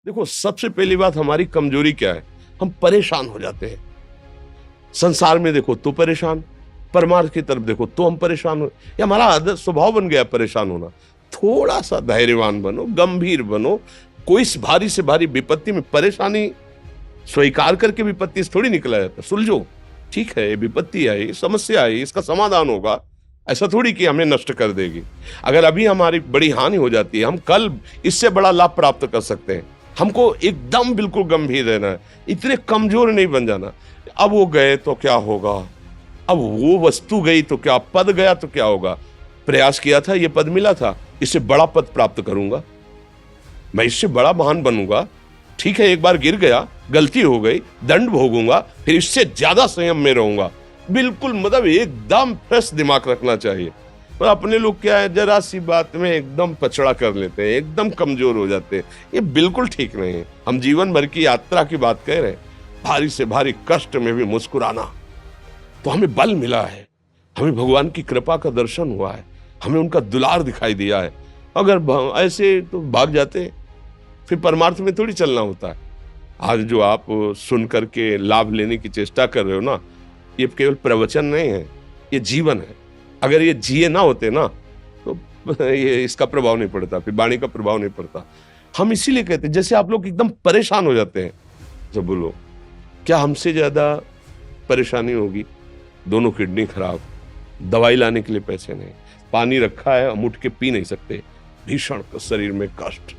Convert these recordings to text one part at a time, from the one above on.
देखो, सबसे पहली बात हमारी कमजोरी क्या है? हम परेशान हो जाते हैं। संसार में देखो तो परेशान, परमार्थ की तरफ देखो तो हम परेशान हो। ये हमारा आदत स्वभाव बन गया परेशान होना। थोड़ा सा धैर्यवान बनो, गंभीर बनो। कोई इस भारी से भारी विपत्ति में परेशानी स्वीकार करके विपत्ति से थोड़ी निकला जाता। सुलझो, ठीक है, ये विपत्ति आई, समस्या आई, इसका समाधान होगा। ऐसा थोड़ी कि हमें नष्ट कर देगी। अगर अभी हमारी बड़ी हानि हो जाती है, हम कल इससे बड़ा लाभ प्राप्त कर सकते हैं। हमको एकदम बिल्कुल गंभीर रहना है, इतने कमजोर नहीं बन जाना। अब वो गए तो क्या होगा, अब वो वस्तु गई तो क्या, पद गया तो क्या होगा। प्रयास किया था, ये पद मिला था, इससे बड़ा पद प्राप्त करूंगा, मैं इससे बड़ा महान बनूंगा। ठीक है, एक बार गिर गया, गलती हो गई, दंड भोगूंगा, फिर इससे ज्यादा संयम में रहूंगा। बिल्कुल मतलब एकदम फ्रेश दिमाग रखना चाहिए। पर अपने लोग क्या है, जरा सी बात में एकदम पचड़ा कर लेते हैं, एकदम कमजोर हो जाते हैं। ये बिल्कुल ठीक नहीं है। हम जीवन भर की यात्रा की बात कह रहे हैं, भारी से भारी कष्ट में भी मुस्कुराना, तो हमें बल मिला है, हमें भगवान की कृपा का दर्शन हुआ है, हमें उनका दुलार दिखाई दिया है। अगर ऐसे तो भाग जाते, फिर परमार्थ में थोड़ी चलना होता है। आज जो आप सुन करके लाभ लेने की चेष्टा कर रहे हो ना, ये केवल प्रवचन नहीं है, ये जीवन है। अगर ये जिए ना होते ना, तो ये इसका प्रभाव नहीं पड़ता, फिर वाणी का प्रभाव नहीं पड़ता। हम इसीलिए कहते हैं, जैसे आप लोग एकदम परेशान हो जाते हैं जब बोलो, क्या हमसे ज्यादा परेशानी होगी? दोनों किडनी खराब, दवाई लाने के लिए पैसे नहीं, पानी रखा है हम उठ के पी नहीं सकते, भीषण शरीर में कष्ट,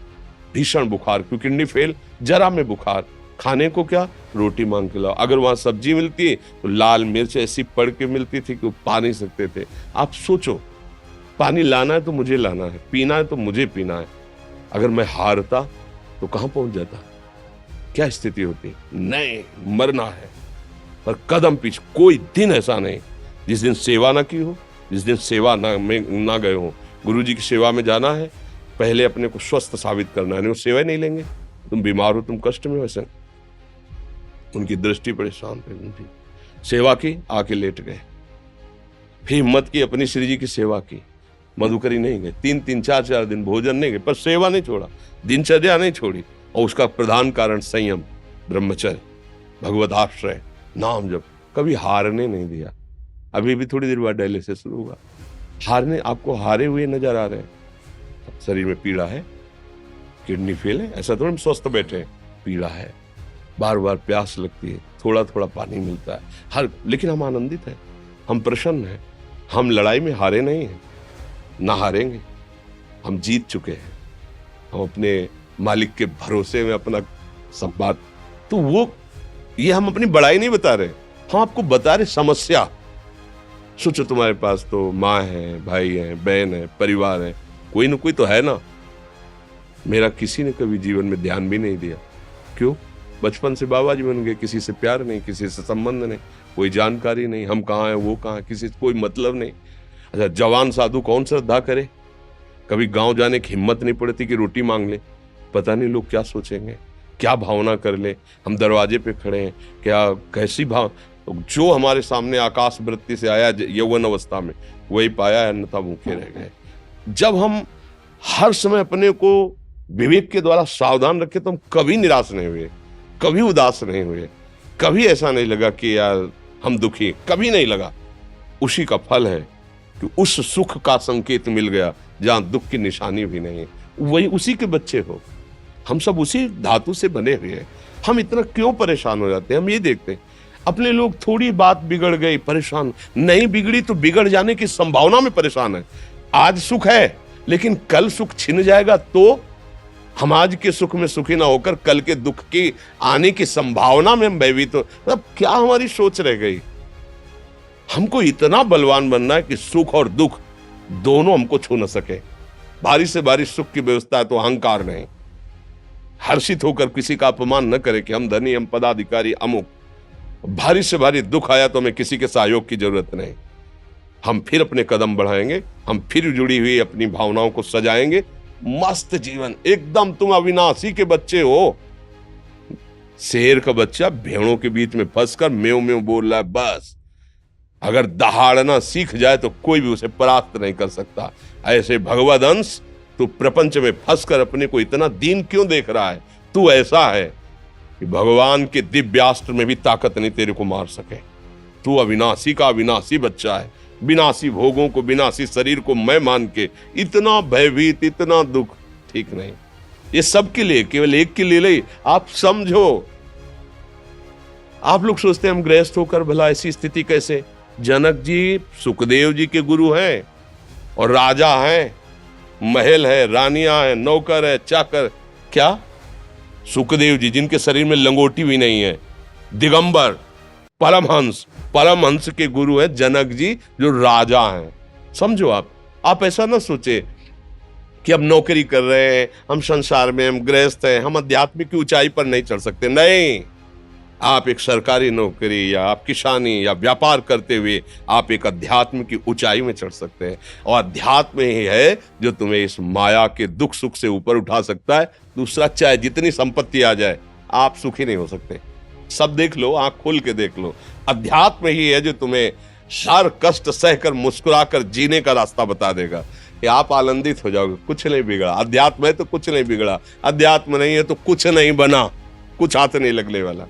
भीषण बुखार, क्योंकि किडनी फेल, जरा में बुखार, खाने को क्या, रोटी मांग के लाओ। अगर वहां सब्जी मिलती है तो लाल मिर्च ऐसी पड़ के मिलती थी कि वो पा नहीं सकते थे। आप सोचो, पानी लाना है तो मुझे लाना है, पीना है तो मुझे पीना है। अगर मैं हारता तो कहां पहुंच जाता, क्या स्थिति होती? नहीं, मरना है, पर कदम पीछे। कोई दिन ऐसा नहीं जिस दिन सेवा ना की हो, जिस दिन सेवा ना गए हो। गुरु जी की सेवा में जाना है, पहले अपने को स्वस्थ साबित करना है, नहीं वो सेवा नहीं लेंगे। तुम बीमार हो, तुम कष्ट में हो, ऐसे उनकी दृष्टि परेशान थे, उनकी सेवा की, आके लेट गए। फिर हिम्मत की, अपनी श्री जी की सेवा की, मधुकरी नहीं गए, 3-3 4-4 दिन भोजन नहीं गए, पर सेवा नहीं छोड़ा, दिनचर्या नहीं छोड़ी। और उसका प्रधान कारण संयम, ब्रह्मचर्य, भगवत आश्रय, नाम जप, कभी हारने नहीं दिया। अभी भी थोड़ी देर बाद डायलिसिस शुरू होगा, हारने, आपको हारे हुए नजर आ रहे हैं। शरीर में पीड़ा है, किडनी फेल है, ऐसा तो हम स्वस्थ बैठे हैं, पीड़ा है, बार बार प्यास लगती है, थोड़ा थोड़ा पानी मिलता है, लेकिन हम आनंदित हैं, हम प्रसन्न हैं। हम लड़ाई में हारे नहीं हैं, ना हारेंगे, हम जीत चुके हैं। हम अपने मालिक के भरोसे में अपना संवाद, तो वो ये हम अपनी बड़ाई नहीं बता रहे, हम आपको बता रहे समस्या। सोचो, तुम्हारे पास तो माँ है, भाई है, बहन है, परिवार है, कोई ना कोई तो है ना। मेरा किसी ने कभी जीवन में ध्यान भी नहीं दिया। क्यों? बचपन से बाबा जी बन गए, किसी से प्यार नहीं, किसी से संबंध नहीं, कोई जानकारी नहीं, हम कहाँ हैं, वो कहाँ है, किसी से कोई मतलब नहीं। अच्छा, जवान साधु कौन श्रद्धा करे? कभी गांव जाने की हिम्मत नहीं पड़ती कि रोटी मांग ले, पता नहीं लोग क्या सोचेंगे, क्या भावना कर ले। हम दरवाजे पे खड़े हैं, क्या कैसी भाव, जो हमारे सामने आकाश वृत्ति से आया यौवन अवस्था में, वही पाया, अन्यथा भूखे रह गए। जब हम हर समय अपने को विवेक के द्वारा सावधान रखे, तो हम कभी निराश नहीं हुए, कभी उदास नहीं हुए, कभी ऐसा नहीं लगा कि यार हम दुखी, कभी नहीं लगा। उसी का फल है कि उस सुख का संकेत मिल गया जहां दुख की निशानी भी नहीं है। वही उसी के बच्चे हो, हम सब उसी धातु से बने हुए हैं। हम इतना क्यों परेशान हो जाते हैं? हम ये देखते हैं, अपने लोग थोड़ी बात बिगड़ गई परेशान, नहीं बिगड़ी तो बिगड़ जाने की संभावना में परेशान है। आज सुख है, लेकिन कल सुख छिन जाएगा, तो हम आज के सुख में सुखी ना होकर कल के दुख की आने की संभावना में हम भयभीत हो। मतलब क्या हमारी सोच रह गई? हमको इतना बलवान बनना है कि सुख और दुख दोनों हमको छू न सके। भारी से भारी सुख की व्यवस्था है तो अहंकार नहीं, हर्षित होकर किसी का अपमान न करे कि हम धनी, हम पदाधिकारी, अमुक। भारी से भारी दुख आया तो हमें किसी के सहयोग की जरूरत नहीं, हम फिर अपने कदम बढ़ाएंगे, हम फिर जुड़ी हुई अपनी भावनाओं को सजाएंगे। मस्त जीवन, एकदम तुम अविनाशी के बच्चे हो। शेर का बच्चा भेड़ों के बीच में फंसकर म्यों म्यों बोल रहा है, बस अगर दहाड़ना सीख जाए तो कोई भी उसे परास्त नहीं कर सकता। ऐसे भगवद अंश, तू प्रपंच में फंसकर अपने को इतना दीन क्यों देख रहा है? तू ऐसा है कि भगवान के दिव्यास्त्र में भी ताकत नहीं तेरे को मार सके। तू अविनाशी का अविनाशी बच्चा है। विनाशी भोगों को, विनाशी शरीर को मैं मान के इतना भयभीत, इतना दुख ठीक नहीं। ये सबके लिए, केवल एक के लिए नहीं। आप समझो, आप लोग सोचते हैं हम गृहस्थ होकर भला ऐसी स्थिति कैसे। जनक जी सुखदेव जी के गुरु हैं और राजा हैं, महल है, रानियां हैं, नौकर है, चाकर। क्या सुखदेव जी जिनके शरीर में लंगोटी भी नहीं है, दिगंबर, परमहंस के गुरु हैं जनक जी जो राजा हैं। समझो, आप ऐसा ना सोचे कि हम नौकरी कर रहे हैं, हम संसार में, हम गृहस्थ हैं, हम आध्यात्मिक की ऊंचाई पर नहीं चढ़ सकते। नहीं, आप एक सरकारी नौकरी या आप किसानी या व्यापार करते हुए आप एक अध्यात्म की ऊंचाई में चढ़ सकते हैं। और अध्यात्म ही है जो तुम्हें इस माया के दुख सुख से ऊपर उठा सकता है। दूसरा, चाहे जितनी संपत्ति आ जाए, आप सुखी नहीं हो सकते। सब देख लो, आंख खोल के देख लो। अध्यात्म ही है जो तुम्हें हर कष्ट सहकर मुस्कुराकर जीने का रास्ता बता देगा कि आप आनंदित हो जाओगे। कुछ नहीं बिगड़ा। अध्यात्म है तो कुछ नहीं बिगड़ा, अध्यात्म नहीं है तो कुछ नहीं बना, कुछ हाथ नहीं लगने वाला।